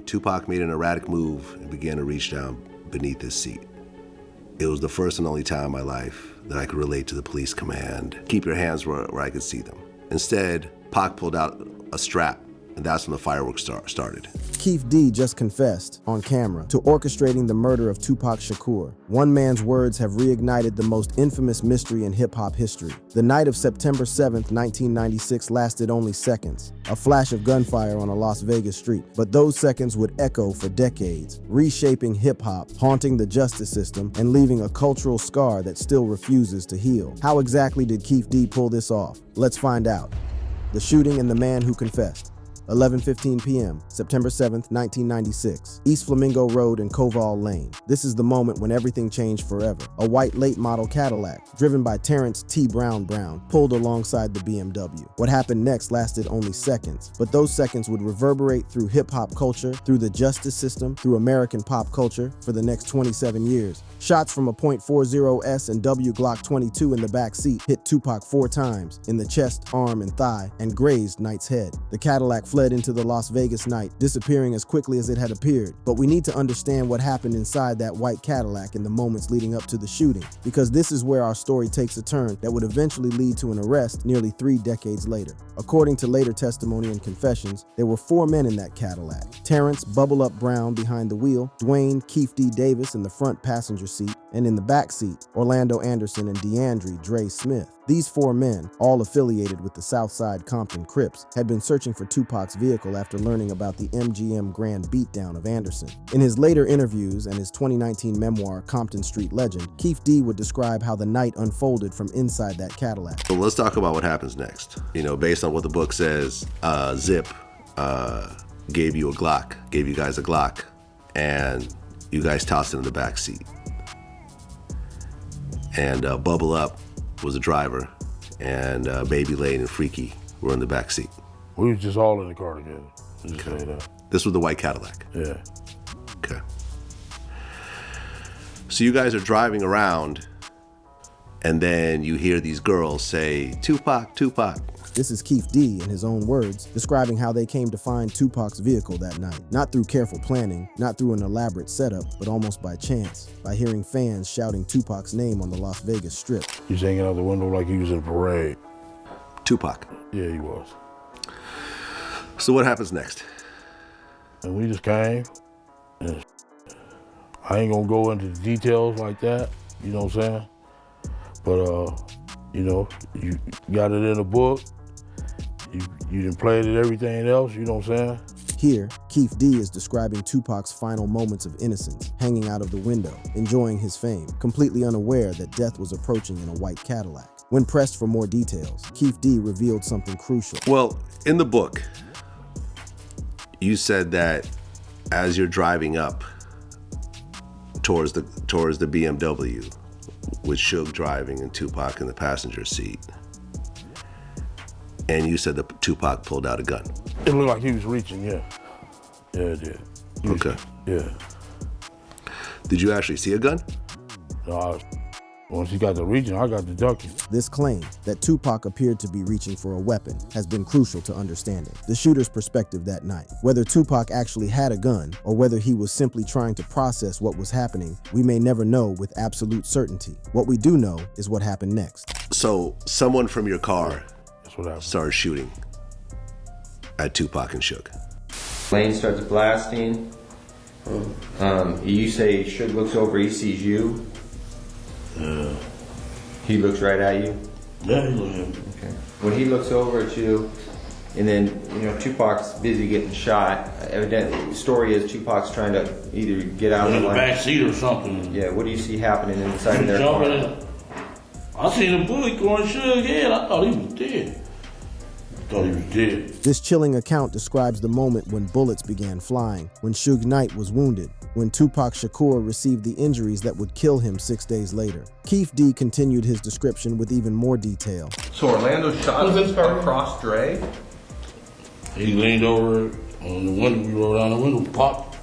Tupac made an erratic move and began to reach down beneath his seat. It was the first and only time in my life that I could relate to the police command, keep your hands where I could see them. Instead, Pac pulled out a strap, and that's when the fireworks started. Keefe D just confessed on camera to orchestrating the murder of Tupac Shakur. One man's words have reignited the most infamous mystery in hip-hop history. The night of September 7th, 1996 lasted only seconds, a flash of gunfire on a Las Vegas street. But those seconds would echo for decades, reshaping hip-hop, haunting the justice system, and leaving a cultural scar that still refuses to heal. How exactly did Keefe D pull this off? Let's find out. The shooting and the man who confessed. 11:15 p.m., September 7th, 1996, East Flamingo Road and Koval Lane. This is the moment when everything changed forever. A white late-model Cadillac, driven by Terrence T. Brown, pulled alongside the BMW. What happened next lasted only seconds, but those seconds would reverberate through hip-hop culture, through the justice system, through American pop culture for the next 27 years. Shots from a .40 and W Glock 22 in the back seat hit Tupac 4 times, in the chest, arm, and thigh, and grazed Knight's head. The Cadillac fled into the Las Vegas night, disappearing as quickly as it had appeared. But we need to understand what happened inside that white Cadillac in the moments leading up to the shooting, because this is where our story takes a turn that would eventually lead to an arrest nearly 3 decades later. According to later testimony and confessions, there were 4 men in that Cadillac. Terrence Bubble Up Brown behind the wheel, Dwayne Keefe D. Davis in the front passenger seat, and in the back seat, Orlando Anderson and DeAndre Dre Smith. These 4 men, all affiliated with the Southside Compton Crips, had been searching for Tupac's vehicle after learning about the MGM Grand beatdown of Anderson. In his later interviews and his 2019 memoir, Compton Street Legend, Keefe D would describe how the night unfolded from inside that Cadillac. So let's talk about what happens next. You know, based on what the book says, Zip gave you guys a Glock, and you guys tossed it in the back seat. And Bubble Up was a driver, and Baby Lane and Freaky were in the back seat. We was just all in the car together. Just say that. This was the white Cadillac? Yeah. Okay. So you guys are driving around, and then you hear these girls say, "Tupac, Tupac." This is Keefe D, in his own words, describing how they came to find Tupac's vehicle that night. Not through careful planning, not through an elaborate setup, but almost by chance, by hearing fans shouting Tupac's name on the Las Vegas Strip. He was hanging out the window like he was in a parade. Tupac? Yeah, he was. So what happens next? And we just came, and I ain't gonna go into the details like that, you know what I'm saying? But, you know, you got it in a book, you done played it, everything else, you know what I'm saying? Here, Keefe D is describing Tupac's final moments of innocence, hanging out of the window, enjoying his fame, completely unaware that death was approaching in a white Cadillac. When pressed for more details, Keefe D revealed something crucial. Well, in the book, you said that as you're driving up towards the BMW, with Suge driving and Tupac in the passenger seat, and you said that Tupac pulled out a gun. It looked like he was reaching, yeah. Yeah, it did. Okay. Yeah. Did you actually see a gun? No, once he got to reaching, I got to ducking. This claim that Tupac appeared to be reaching for a weapon has been crucial to understanding the shooter's perspective that night. Whether Tupac actually had a gun or whether he was simply trying to process what was happening, we may never know with absolute certainty. What we do know is what happened next. So someone from your car That's what happened. started shooting at Tupac and Suge. Lane starts blasting. You say Suge looks over, he sees you. Yeah. He looks right at you. Yeah, he looked at me. Okay. When he looks over at you, and then Tupac's busy getting shot. Evidently, the story is Tupac's trying to either get out In of the the back seat or something. Yeah. What do you see happening inside of their Jumping car? in. I seen a bullet going Suge's head. I thought he was dead. This chilling account describes the moment when bullets began flying, when Suge Knight was wounded, when Tupac Shakur received the injuries that would kill him 6 days later. Keefe D continued his description with even more detail. So Orlando shot across Dre? He leaned over on the window, we rolled down the window, popped.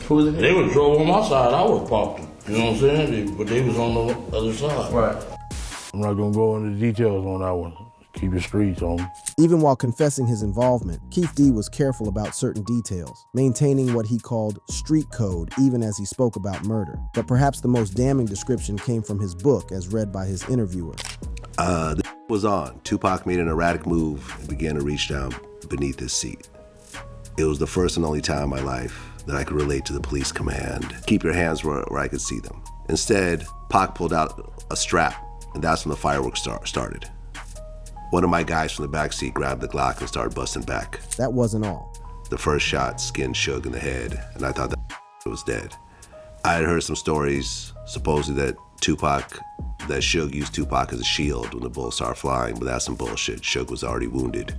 Who was it? They would drove on my side, I would popped them. You know what I'm saying? But they was on the other side. Right. I'm not gonna go into details on that one. It's keep the streets on. Even while confessing his involvement, Keefe D was careful about certain details, maintaining what he called street code even as he spoke about murder. But perhaps the most damning description came from his book as read by his interviewer. The was on. Tupac made an erratic move and began to reach down beneath his seat. It was the first and only time in my life that I could relate to the police command, keep your hands where I could see them. Instead, Pac pulled out a strap, and that's when the fireworks started. One of my guys from the backseat grabbed the Glock and started busting back. That wasn't all. The first shot skinned Suge in the head, and I thought that was dead. I had heard some stories, supposedly that Suge used Tupac as a shield when the bullets started flying, but that's some bullshit. Suge was already wounded,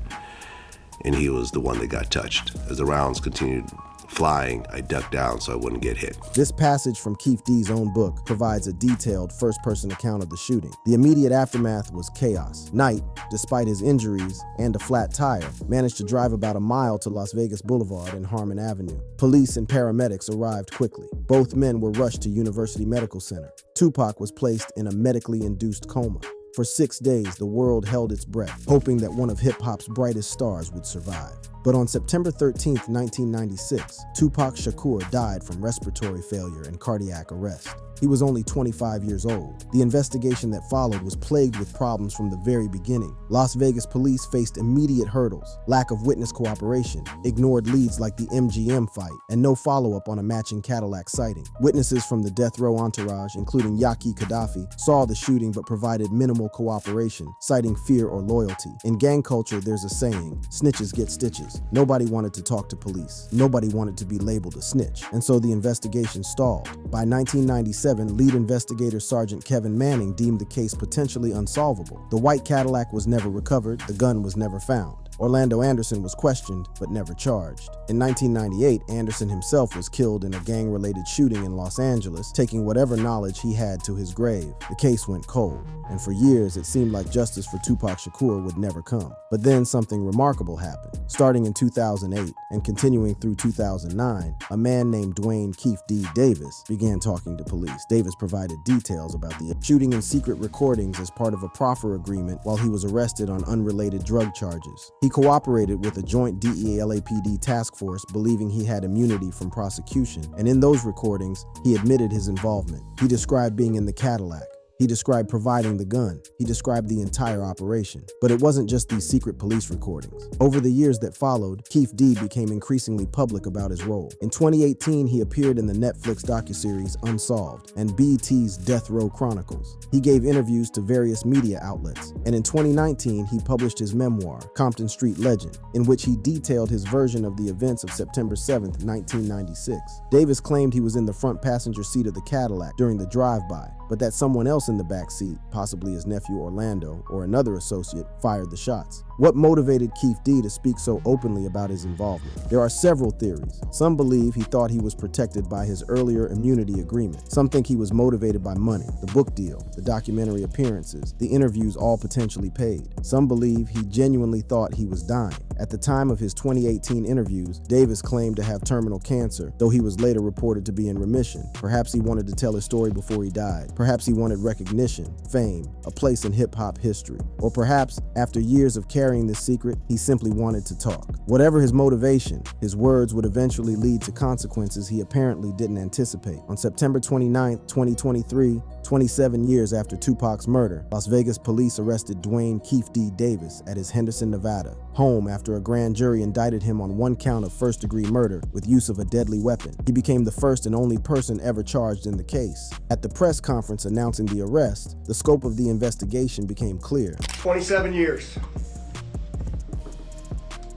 and he was the one that got touched. As the rounds continued flying, I ducked down so I wouldn't get hit. This passage from Keefe D's own book provides a detailed first-person account of the shooting. The immediate aftermath was chaos. Knight, despite his injuries and a flat tire, managed to drive about a mile to Las Vegas Boulevard and Harmon Avenue. Police and paramedics arrived quickly. Both men were rushed to University Medical Center. Tupac was placed in a medically induced coma. For 6 days, the world held its breath, hoping that one of hip-hop's brightest stars would survive. But on September 13, 1996, Tupac Shakur died from respiratory failure and cardiac arrest. He was only 25 years old. The investigation that followed was plagued with problems from the very beginning. Las Vegas police faced immediate hurdles: lack of witness cooperation, ignored leads like the MGM fight, and no follow-up on a matching Cadillac sighting. Witnesses from the death row entourage, including Yaki Gaddafi, saw the shooting but provided minimal cooperation, citing fear or loyalty. In gang culture, there's a saying, snitches get stitches. Nobody wanted to talk to police. Nobody wanted to be labeled a snitch. And so the investigation stalled. By 1997, lead investigator Sergeant Kevin Manning deemed the case potentially unsolvable. The white Cadillac was never recovered. The gun was never found. Orlando Anderson was questioned, but never charged. In 1998, Anderson himself was killed in a gang-related shooting in Los Angeles, taking whatever knowledge he had to his grave. The case went cold, and for years it seemed like justice for Tupac Shakur would never come. But then something remarkable happened. Starting in 2008 and continuing through 2009, a man named Dwayne Keefe D. Davis began talking to police. Davis provided details about the shooting and secret recordings as part of a proffer agreement while he was arrested on unrelated drug charges. He cooperated with a joint DEA-LAPD task force, believing he had immunity from prosecution, and in those recordings, he admitted his involvement. He described being in the Cadillac. He described providing the gun. He described the entire operation. But it wasn't just these secret police recordings. Over the years that followed, Keefe D became increasingly public about his role. In 2018, he appeared in the Netflix docuseries Unsolved and BET's Death Row Chronicles. He gave interviews to various media outlets. And in 2019, he published his memoir, Compton Street Legend, in which he detailed his version of the events of September 7, 1996. Davis claimed he was in the front passenger seat of the Cadillac during the drive-by, but that someone else in the back seat, possibly his nephew Orlando or another associate, fired the shots. What motivated Keefe D to speak so openly about his involvement? There are several theories. Some believe he thought he was protected by his earlier immunity agreement. Some think he was motivated by money, the book deal, the documentary appearances, the interviews all potentially paid. Some believe he genuinely thought he was dying. At the time of his 2018 interviews, Davis claimed to have terminal cancer, though he was later reported to be in remission. Perhaps he wanted to tell his story before he died. Perhaps he wanted recognition, fame, a place in hip-hop history. Or perhaps, after years of carrying this secret, he simply wanted to talk. Whatever his motivation, his words would eventually lead to consequences he apparently didn't anticipate. On September 29, 2023, 27 years after Tupac's murder, Las Vegas police arrested Dwayne Keefe D. Davis at his Henderson, Nevada home after a grand jury indicted him on one count of first-degree murder with use of a deadly weapon. He became the first and only person ever charged in the case. At the press conference announcing the arrest, the scope of the investigation became clear. 27 years.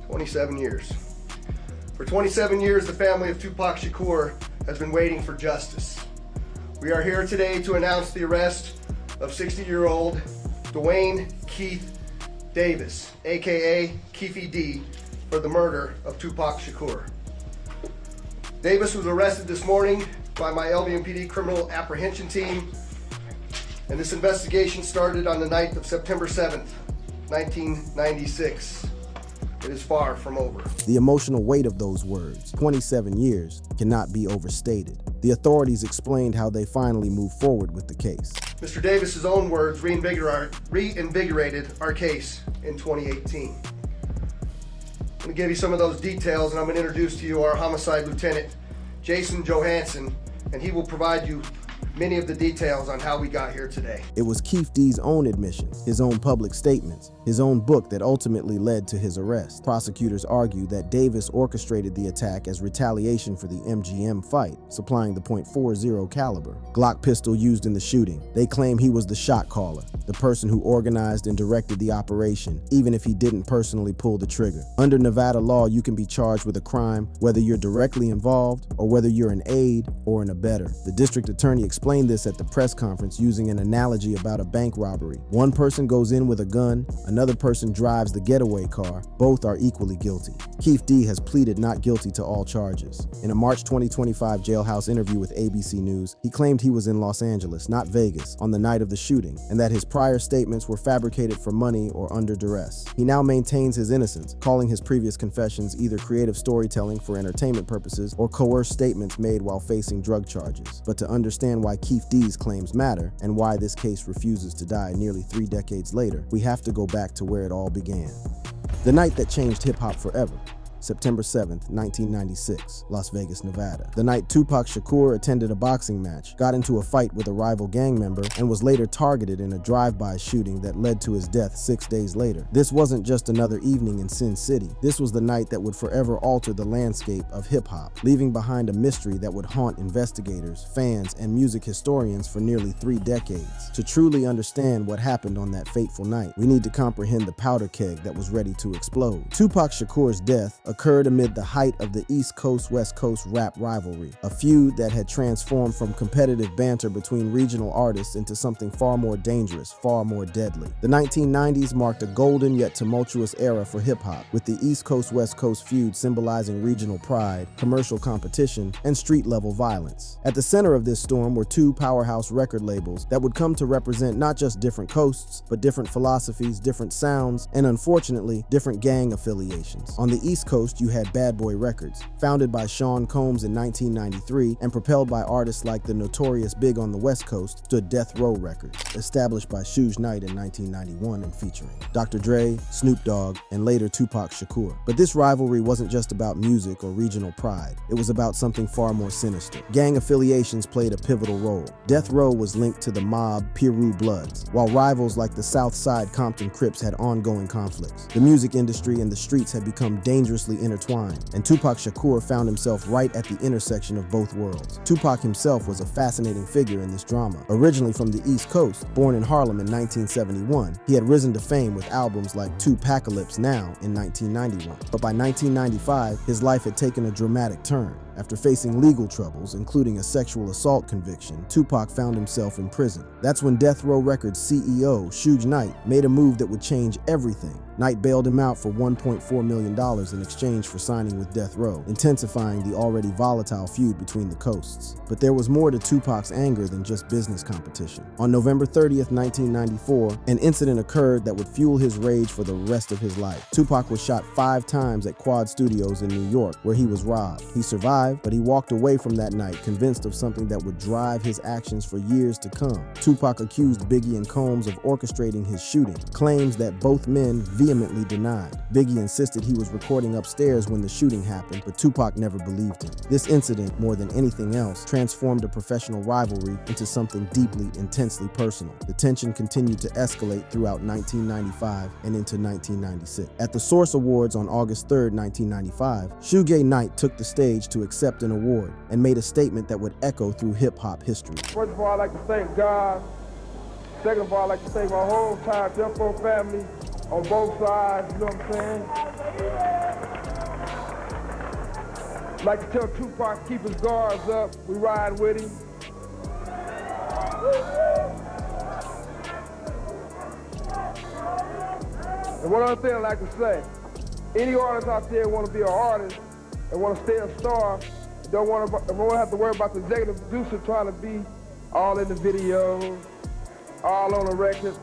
27 years. For 27 years, the family of Tupac Shakur has been waiting for justice. We are here today to announce the arrest of 60-year-old Dwayne Keefe Davis, aka Keefe D, for the murder of Tupac Shakur. Davis was arrested this morning by my LVMPD criminal apprehension team, and this investigation started on the night of September 7th, 1996. It is far from over. The emotional weight of those words, 27 years, cannot be overstated. The authorities explained how they finally moved forward with the case. Mr. Davis's own words reinvigorated our case in 2018. I'm gonna give you some of those details, and I'm gonna introduce to you our homicide lieutenant, Jason Johansson, and he will provide you many of the details on how we got here today. It was Keefe D's own admissions, his own public statements, his own book that ultimately led to his arrest. Prosecutors argue that Davis orchestrated the attack as retaliation for the MGM fight, supplying the .40 caliber Glock pistol used in the shooting. They claim he was the shot caller, the person who organized and directed the operation, even if he didn't personally pull the trigger. Under Nevada law, you can be charged with a crime whether you're directly involved or whether you're an aide or an abettor. The district attorney explained this at the press conference using an analogy about a bank robbery. One person goes in with a gun, another person drives the getaway car. Both are equally guilty. Keefe D has pleaded not guilty to all charges. In a March 2025 jailhouse interview with ABC News, he claimed he was in Los Angeles, not Vegas, on the night of the shooting, and that his prior statements were fabricated for money or under duress. He now maintains his innocence, calling his previous confessions either creative storytelling for entertainment purposes or coerced statements made while facing drug charges. But to understand why Keefe D's claims matter and why this case refuses to die nearly 3 decades later, we have to go back to where it all began. The night that changed hip-hop forever. September 7th, 1996, Las Vegas, Nevada. The night Tupac Shakur attended a boxing match, got into a fight with a rival gang member, and was later targeted in a drive-by shooting that led to his death 6 days later. This wasn't just another evening in Sin City. This was the night that would forever alter the landscape of hip-hop, leaving behind a mystery that would haunt investigators, fans, and music historians for nearly 3 decades. To truly understand what happened on that fateful night, we need to comprehend the powder keg that was ready to explode. Tupac Shakur's death occurred amid the height of the East Coast-West Coast rap rivalry, a feud that had transformed from competitive banter between regional artists into something far more dangerous, far more deadly. The 1990s marked a golden yet tumultuous era for hip-hop, with the East Coast-West Coast feud symbolizing regional pride, commercial competition, and street-level violence. At the center of this storm were 2 powerhouse record labels that would come to represent not just different coasts, but different philosophies, different sounds, and unfortunately, different gang affiliations. On the East Coast, you had Bad Boy Records, founded by Sean Combs in 1993 and propelled by artists like the Notorious Big on the West Coast, stood Death Row Records, established by Suge Knight in 1991 and featuring Dr. Dre, Snoop Dogg, and later Tupac Shakur. But this rivalry wasn't just about music or regional pride. It was about something far more sinister. Gang affiliations played a pivotal role. Death Row was linked to the mob Piru Bloods, while rivals like the South Side Compton Crips had ongoing conflicts. The music industry and the streets had become dangerously intertwined, and Tupac Shakur found himself right at the intersection of both worlds. Tupac himself was a fascinating figure in this drama. Originally from the East Coast, born in Harlem in 1971, he had risen to fame with albums like Tupacalypse Now in 1991. But by 1995, his life had taken a dramatic turn. After facing legal troubles, including a sexual assault conviction, Tupac found himself in prison. That's when Death Row Records CEO, Suge Knight, made a move that would change everything. Knight bailed him out for $1.4 million in exchange for signing with Death Row, intensifying the already volatile feud between the coasts. But there was more to Tupac's anger than just business competition. On November 30th, 1994, an incident occurred that would fuel his rage for the rest of his life. Tupac was shot 5 times at Quad Studios in New York, where he was robbed. He survived, but he walked away from that night convinced of something that would drive his actions for years to come. Tupac accused Biggie and Combs of orchestrating his shooting, claims that both men vehemently denied. Biggie insisted he was recording upstairs when the shooting happened, but Tupac never believed him. This incident, more than anything else, transformed a professional rivalry into something deeply, intensely personal. The tension continued to escalate throughout 1995 and into 1996. At the Source Awards on August 3rd, 1995, Suge Knight took the stage to accept an award and made a statement that would echo through hip-hop history. First of all, I'd like to thank God. Second of all, I'd like to thank my whole entire Death Row family on both sides, you know what I'm saying? I'd like to tell Tupac keep his guards up, we ride with him. And one other thing I'd like to say, any artist out there want to be an artist and want to stay a star, don't want to have to worry about the executive producer trying to be all in the videos, all on the record,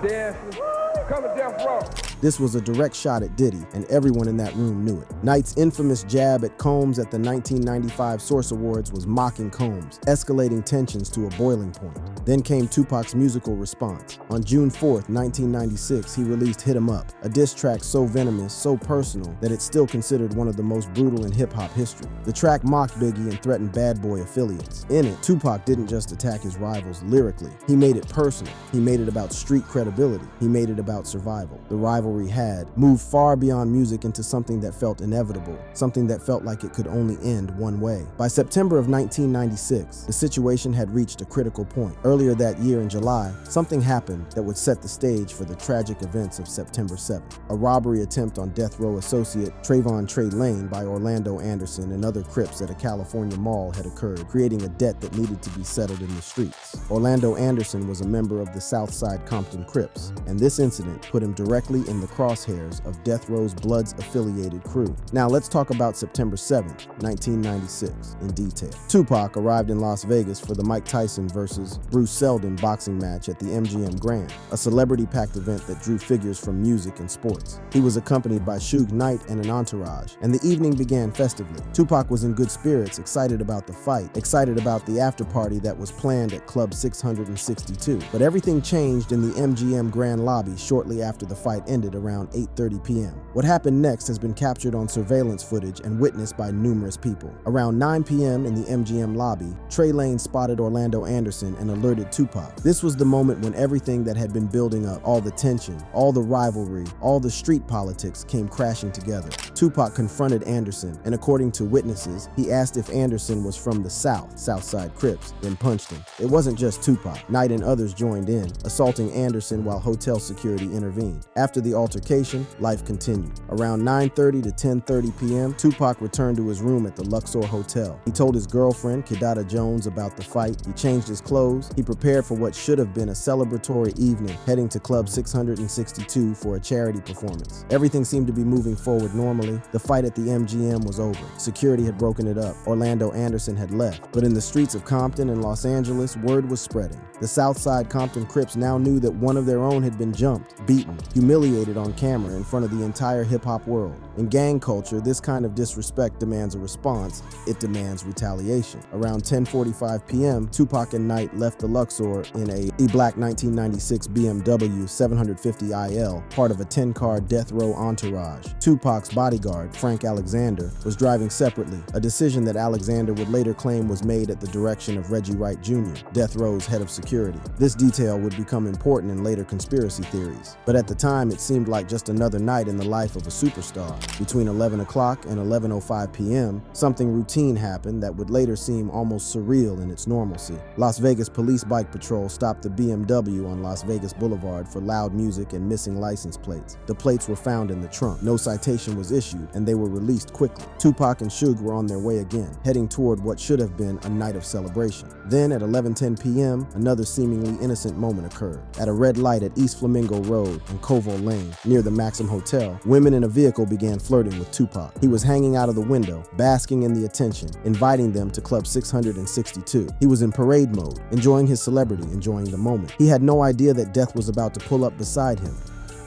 dancing. Come to Death Row. This was a direct shot at Diddy, and everyone in that room knew it. Knight's infamous jab at Combs at the 1995 Source Awards was mocking Combs, escalating tensions to a boiling point. Then came Tupac's musical response. On June 4th, 1996, he released Hit 'Em Up, a diss track so venomous, so personal, that it's still considered one of the most brutal in hip-hop history. The track mocked Biggie and threatened Bad Boy affiliates. In it, Tupac didn't just attack his rivals lyrically. He made it personal. He made it about street credibility. He made it about survival. The rivalry had moved far beyond music into something that felt inevitable, something that felt like it could only end one way. By September of 1996, the situation had reached a critical point. Earlier that year in July, something happened that would set the stage for the tragic events of September 7th. A robbery attempt on death row associate Trayvon Trey Lane by Orlando Anderson and other Crips at a California mall had occurred, creating a debt that needed to be settled in the streets. Orlando Anderson was a member of the Southside Compton Crips, and this incident put him directly in the crosshairs of Death Row's Bloods-affiliated crew. Now let's talk about September 7th, 1996, in detail. Tupac arrived in Las Vegas for the Mike Tyson versus Bruce Seldon boxing match at the MGM Grand, a celebrity-packed event that drew figures from music and sports. He was accompanied by Suge Knight and an entourage, and the evening began festively. Tupac was in good spirits, excited about the fight, excited about the after-party that was planned at Club 662. But everything changed in the MGM Grand lobby shortly after the fight ended around 8:30 p.m. What happened next has been captured on surveillance footage and witnessed by numerous people. Around 9 p.m. in the MGM lobby, Trey Lane spotted Orlando Anderson and alerted Tupac. This was the moment when everything that had been building up, all the tension, all the rivalry, all the street politics came crashing together. Tupac confronted Anderson, and according to witnesses, he asked if Anderson was from the Southside Crips, then punched him. It wasn't just Tupac. Knight and others joined in, assaulting Anderson while hotel security intervened. After the altercation, life continued. Around 9:30 to 10:30 p.m., Tupac returned to his room at the Luxor Hotel. He told his girlfriend, Kidada Jones, about the fight. He changed his clothes. He prepared for what should have been a celebratory evening, heading to Club 662 for a charity performance. Everything seemed to be moving forward normally. The fight at the MGM was over. Security had broken it up. Orlando Anderson had left. But in the streets of Compton and Los Angeles, word was spreading. The Southside Compton Crips now knew that one of their own had been jumped, beaten, humiliated on camera in front of the entire hip-hop world. In gang culture, this kind of disrespect demands a response. It demands retaliation. Around 10:45 p.m., Tupac and Knight left the Luxor in a black 1996 BMW 750 IL, part of a 10-car death row entourage. Tupac's bodyguard, Frank Alexander, was driving separately, a decision that Alexander would later claim was made at the direction of Reggie Wright Jr., death row's head of security. This detail would become important in later conspiracy theories, but at the time it seemed like just another night in the life of a superstar. Between 11 o'clock and 11:05 p.m., something routine happened that would later seem almost surreal in its normalcy. Las Vegas Police Bike Patrol stopped the BMW on Las Vegas Boulevard for loud music and missing license plates. The plates were found in the trunk. No citation was issued, and they were released quickly. Tupac and Suge were on their way again, heading toward what should have been a night of celebration. Then at 11:10 p.m., another seemingly innocent moment occurred. At a red light at East Flamingo Road and Koval Lane, near the Maxim Hotel, women in a vehicle began flirting with Tupac. He was hanging out of the window, basking in the attention, inviting them to Club 662. He was in parade mode, enjoying his celebrity, enjoying the moment. He had no idea that death was about to pull up beside him.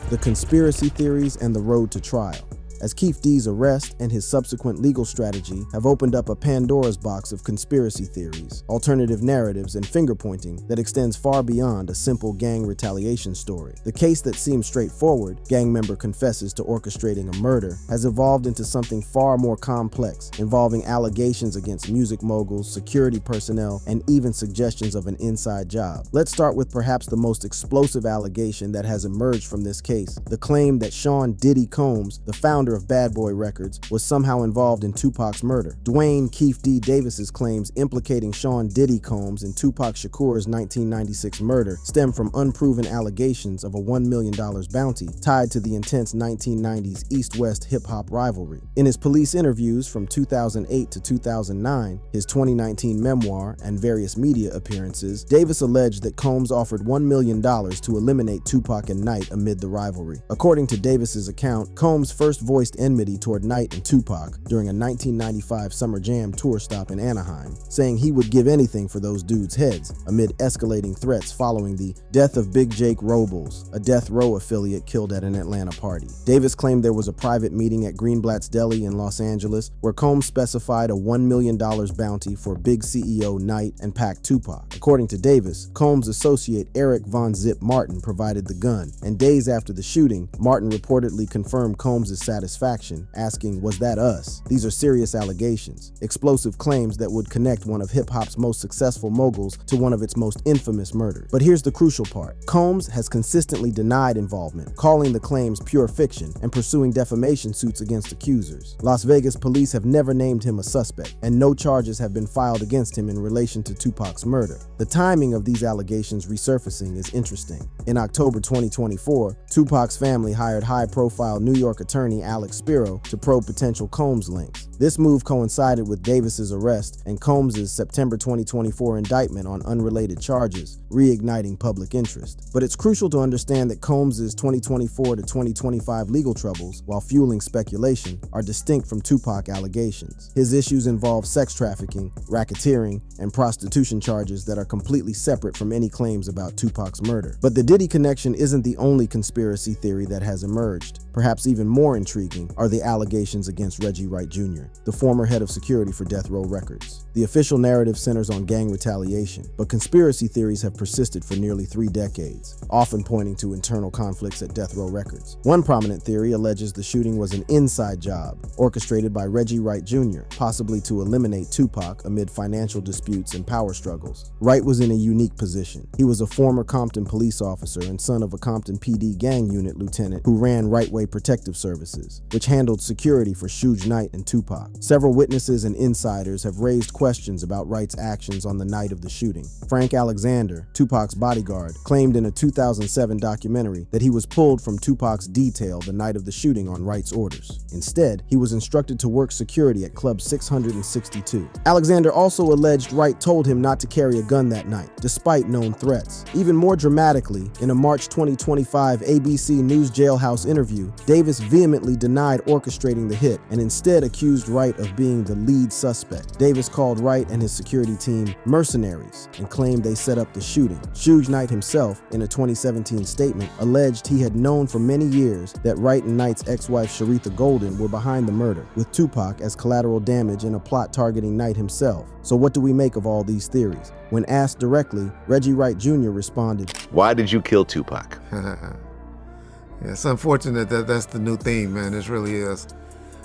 The conspiracy theories and the road to trial. As Keefe D's arrest and his subsequent legal strategy have opened up a Pandora's box of conspiracy theories, alternative narratives, and finger-pointing that extends far beyond a simple gang retaliation story. The case that seems straightforward, gang member confesses to orchestrating a murder, has evolved into something far more complex, involving allegations against music moguls, security personnel, and even suggestions of an inside job. Let's start with perhaps the most explosive allegation that has emerged from this case, the claim that Sean Diddy Combs, the founder of Bad Boy Records, was somehow involved in Tupac's murder. Dwayne Keefe D. Davis's claims implicating Sean Diddy Combs in Tupac Shakur's 1996 murder stem from unproven allegations of a $1 million bounty tied to the intense 1990s East-West hip-hop rivalry. In his police interviews from 2008 to 2009, his 2019 memoir, and various media appearances, Davis alleged that Combs offered $1 million to eliminate Tupac and Knight amid the rivalry. According to Davis's account, Combs first voiced voiced enmity toward Knight and Tupac during a 1995 Summer Jam tour stop in Anaheim, saying he would give anything for those dudes' heads amid escalating threats following the death of Big Jake Robles, a Death Row affiliate killed at an Atlanta party. Davis claimed there was a private meeting at Greenblatt's Deli in Los Angeles where Combs specified a $1 million bounty for Big CEO Knight and Pac Tupac. According to Davis, Combs' associate Eric Von Zip Martin provided the gun, and days after the shooting, Martin reportedly confirmed Combs' satisfaction, asking, "Was that us?" These are serious allegations, explosive claims that would connect one of hip-hop's most successful moguls to one of its most infamous murders. But here's the crucial part. Combs has consistently denied involvement, calling the claims pure fiction and pursuing defamation suits against accusers. Las Vegas police have never named him a suspect, and no charges have been filed against him in relation to Tupac's murder. The timing of these allegations resurfacing is interesting. In October 2024, Tupac's family hired high-profile New York attorney Alex Spiro to probe potential Combs links. This move coincided with Davis's arrest and Combs' September 2024 indictment on unrelated charges, reigniting public interest. But it's crucial to understand that Combs' 2024 to 2025 legal troubles, while fueling speculation, are distinct from Tupac allegations. His issues involve sex trafficking, racketeering, and prostitution charges that are completely separate from any claims about Tupac's murder. But the Diddy connection isn't the only conspiracy theory that has emerged. Perhaps even more intriguing are the allegations against Reggie Wright Jr., the former head of security for Death Row Records. The official narrative centers on gang retaliation, but conspiracy theories have persisted for nearly 3 decades, often pointing to internal conflicts at Death Row Records. One prominent theory alleges the shooting was an inside job, orchestrated by Reggie Wright Jr., possibly to eliminate Tupac amid financial disputes and power struggles. Wright was in a unique position. He was a former Compton police officer and son of a Compton PD gang unit lieutenant who ran Right Way Protective Services, which handled security for Suge Knight and Tupac. Several witnesses and insiders have raised questions about Wright's actions on the night of the shooting. Frank Alexander, Tupac's bodyguard, claimed in a 2007 documentary that he was pulled from Tupac's detail the night of the shooting on Wright's orders. Instead, he was instructed to work security at Club 662. Alexander also alleged Wright told him not to carry a gun that night, despite known threats. Even more dramatically, in a March 2025 ABC News Jailhouse interview, Davis vehemently denied orchestrating the hit and instead accused Wright of being the lead suspect. Davis called Wright and his security team mercenaries and claimed they set up the shooting. Suge Knight himself, in a 2017 statement, alleged he had known for many years that Wright and Knight's ex-wife Sharitha Golden were behind the murder, with Tupac as collateral damage in a plot targeting Knight himself. So what do we make of all these theories? When asked directly, Reggie Wright Jr. responded, "Why did you kill Tupac?" Yeah, it's unfortunate that that's the new theme, man. It really is.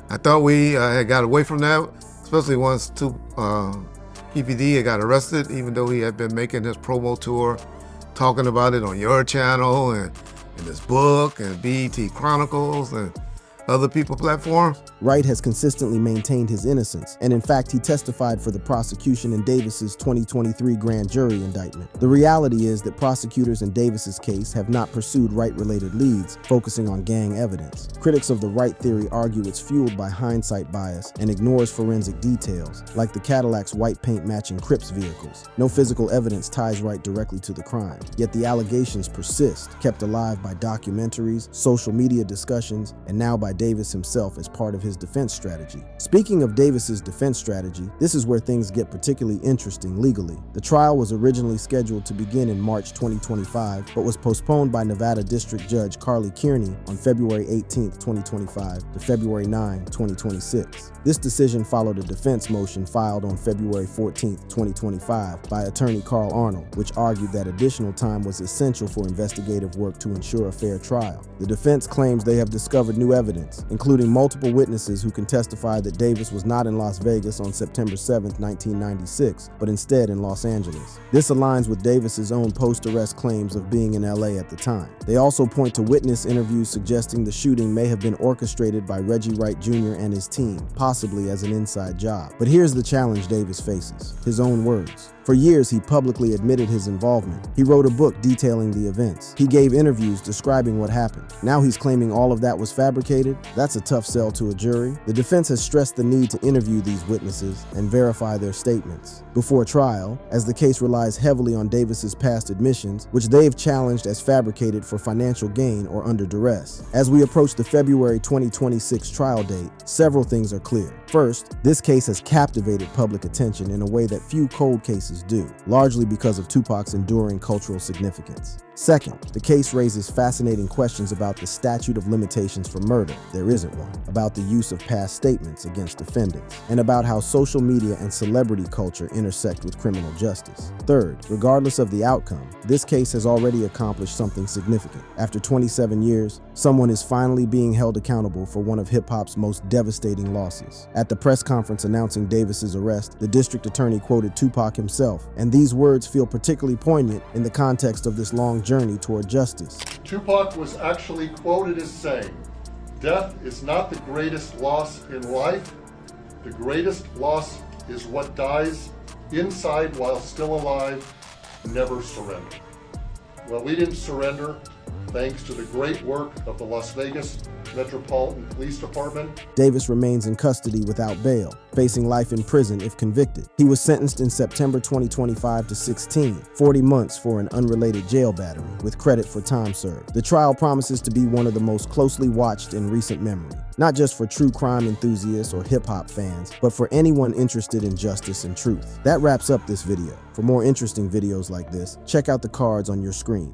I thought we had got away from that, especially once Keefe had got arrested, even though he had been making his promo tour, talking about it on your channel and in his book and BET Chronicles and other people platforms. Wright has consistently maintained his innocence, and in fact, he testified for the prosecution in Davis's 2023 grand jury indictment. The reality is that prosecutors in Davis's case have not pursued Wright-related leads, focusing on gang evidence. Critics of the Wright theory argue it's fueled by hindsight bias and ignores forensic details, like the Cadillac's white paint matching Crips vehicles. No physical evidence ties Wright directly to the crime, yet the allegations persist, kept alive by documentaries, social media discussions, and now by Davis himself as part of his defense strategy. Speaking of Davis's defense strategy, this is where things get particularly interesting legally. The trial was originally scheduled to begin in March 2025, but was postponed by Nevada District Judge Carly Kearney on February 18, 2025 to February 9, 2026. This decision followed a defense motion filed on February 14, 2025 by attorney Carl Arnold, which argued that additional time was essential for investigative work to ensure a fair trial. The defense claims they have discovered new evidence, including multiple witnesses who can testify that Davis was not in Las Vegas on September 7, 1996, but instead in Los Angeles. This aligns with Davis's own post-arrest claims of being in LA at the time. They also point to witness interviews suggesting the shooting may have been orchestrated by Reggie Wright Jr. and his team, possibly as an inside job. But here's the challenge Davis faces: his own words. For years, he publicly admitted his involvement. He wrote a book detailing the events. He gave interviews describing what happened. Now he's claiming all of that was fabricated. arrested? That's a tough sell to a jury. The defense has stressed the need to interview these witnesses and verify their statements before trial, as the case relies heavily on Davis's past admissions, which they've challenged as fabricated for financial gain or under duress. As we approach the February 2026 trial date, several things are clear. First, this case has captivated public attention in a way that few cold cases do, largely because of Tupac's enduring cultural significance. Second, the case raises fascinating questions about the statute of limitations for murder, there isn't one, about the use of past statements against defendants, and about how social media and celebrity culture intersect with criminal justice. Third, regardless of the outcome, this case has already accomplished something significant. After 27 years, someone is finally being held accountable for one of hip-hop's most devastating losses. At the press conference announcing Davis's arrest, the district attorney quoted Tupac himself, and these words feel particularly poignant in the context of this long journey toward justice. Tupac was actually quoted as saying, "Death is not the greatest loss in life. The greatest loss is what dies inside while still alive. Never surrender." Well, we didn't surrender thanks to the great work of the Las Vegas Metropolitan Police Department. Davis remains in custody without bail, facing life in prison if convicted. He was sentenced in September 2025 to 40 months for an unrelated jail battery, with credit for time served. The trial promises to be one of the most closely watched in recent memory, not just for true crime enthusiasts or hip-hop fans, but for anyone interested in justice and truth. That wraps up this video. For more interesting videos like this, check out the cards on your screen.